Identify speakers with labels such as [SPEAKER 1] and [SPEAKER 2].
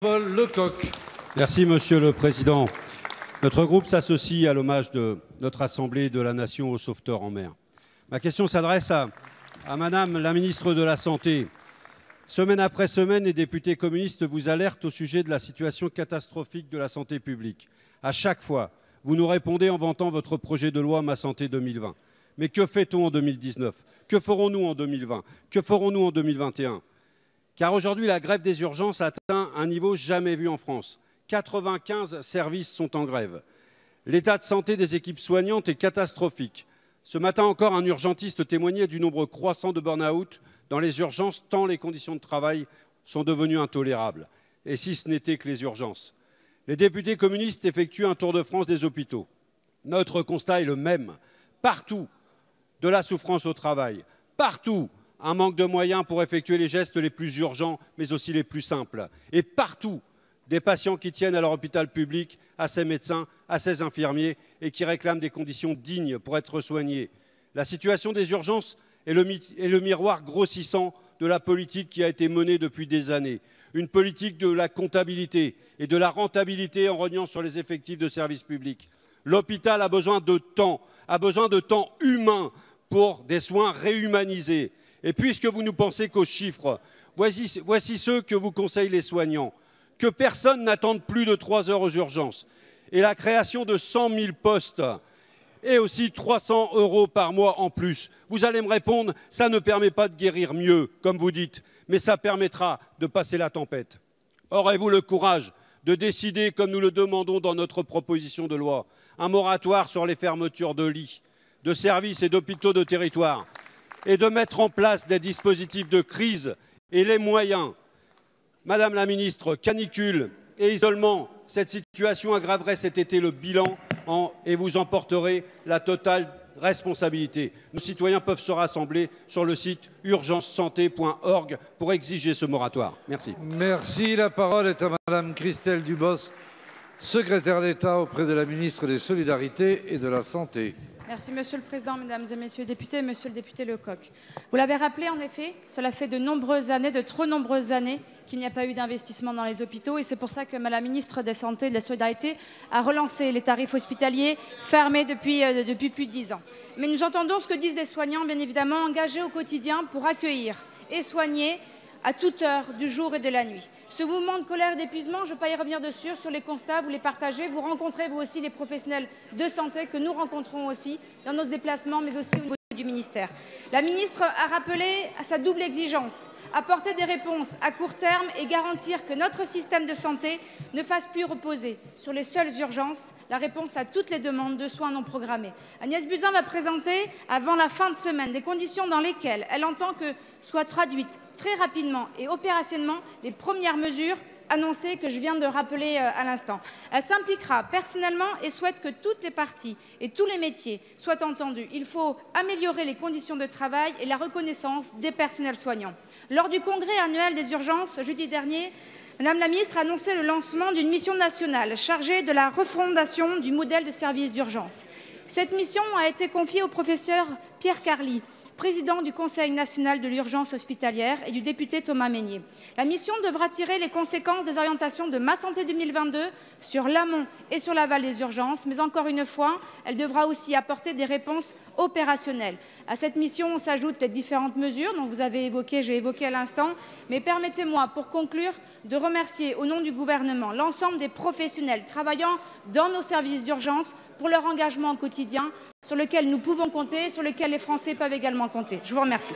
[SPEAKER 1] Paul Lecoq.
[SPEAKER 2] Merci, Monsieur le Président. Notre groupe s'associe à l'hommage de notre Assemblée de la Nation aux sauveteurs en mer. Ma question s'adresse à Madame la ministre de la Santé. Semaine après semaine, les députés communistes vous alertent au sujet de la situation catastrophique de la santé publique. À chaque fois, vous nous répondez en vantant votre projet de loi Ma Santé 2020. Mais que fait-on en 2019? Que ferons-nous en 2020? Que ferons-nous en 2021? Car aujourd'hui, la grève des urgences atteint un niveau jamais vu en France. 95 services sont en grève. L'état de santé des équipes soignantes est catastrophique. Ce matin encore, un urgentiste témoignait du nombre croissant de burn-out dans les urgences, tant les conditions de travail sont devenues intolérables. Et si ce n'était que les urgences. Les députés communistes effectuent un tour de France des hôpitaux. Notre constat est le même. Partout, de la souffrance au travail. Partout, un manque de moyens pour effectuer les gestes les plus urgents, mais aussi les plus simples. Et partout, des patients qui tiennent à leur hôpital public, à ses médecins, à ses infirmiers et qui réclament des conditions dignes pour être soignés. La situation des urgences est le miroir grossissant de la politique qui a été menée depuis des années. Une politique de la comptabilité et de la rentabilité en rognant sur les effectifs de services publics. L'hôpital a besoin de temps humain pour des soins réhumanisés. Et puisque vous ne pensez qu'aux chiffres, voici ceux que vous conseillent les soignants. Que personne n'attende plus de 3 heures aux urgences. Et la création de 100 000 postes et aussi 300 € par mois en plus. Vous allez me répondre, ça ne permet pas de guérir mieux, comme vous dites, mais ça permettra de passer la tempête. Aurez-vous le courage de décider, comme nous le demandons dans notre proposition de loi, un moratoire sur les fermetures de lits, de services et d'hôpitaux de territoire, et de mettre en place des dispositifs de crise et les moyens. Madame la ministre, canicule et isolement, cette situation aggraverait cet été le bilan et vous en porterez la totale responsabilité. Nos citoyens peuvent se rassembler sur le site urgencesanté.org pour exiger ce moratoire. Merci.
[SPEAKER 1] Merci. La parole est à Madame Christelle Dubos, secrétaire d'État auprès de la ministre des Solidarités et de la Santé.
[SPEAKER 3] Merci Monsieur le Président, Mesdames et Messieurs les députés, Monsieur le député Lecoq. Vous l'avez rappelé, en effet, cela fait de nombreuses années, de trop nombreuses années, qu'il n'y a pas eu d'investissement dans les hôpitaux et c'est pour ça que la ministre des Santé et de la Solidarité a relancé les tarifs hospitaliers fermés depuis plus de 10 ans. Mais nous entendons ce que disent les soignants, bien évidemment, engagés au quotidien pour accueillir et soigner à toute heure du jour et de la nuit. Ce mouvement de colère et d'épuisement, je ne vais pas y revenir dessus, sur les constats, vous les partagez, vous rencontrez vous aussi les professionnels de santé que nous rencontrons aussi dans nos déplacements, mais aussi au niveau du ministère. La ministre a rappelé à sa double exigence, apporter des réponses à court terme et garantir que notre système de santé ne fasse plus reposer sur les seules urgences la réponse à toutes les demandes de soins non programmés. Agnès Buzyn va présenter avant la fin de semaine des conditions dans lesquelles elle entend que soient traduites très rapidement et opérationnellement les premières mesures annoncée que je viens de rappeler à l'instant. Elle s'impliquera personnellement et souhaite que toutes les parties et tous les métiers soient entendus. Il faut améliorer les conditions de travail et la reconnaissance des personnels soignants. Lors du congrès annuel des urgences, jeudi dernier, Madame la ministre a annoncé le lancement d'une mission nationale chargée de la refondation du modèle de service d'urgence. Cette mission a été confiée au professeur Pierre Carli, président du Conseil national de l'urgence hospitalière, et du député Thomas Mesnier. La mission devra tirer les conséquences des orientations de Ma Santé 2022 sur l'amont et sur l'aval des urgences, mais encore une fois, elle devra aussi apporter des réponses opérationnelles. À cette mission s'ajoutent les différentes mesures dont j'ai évoqué à l'instant, mais permettez-moi, pour conclure, de remercier au nom du gouvernement l'ensemble des professionnels travaillant dans nos services d'urgence pour leur engagement au quotidien, sur lequel nous pouvons compter, sur lequel les Français peuvent également compter. Je vous remercie.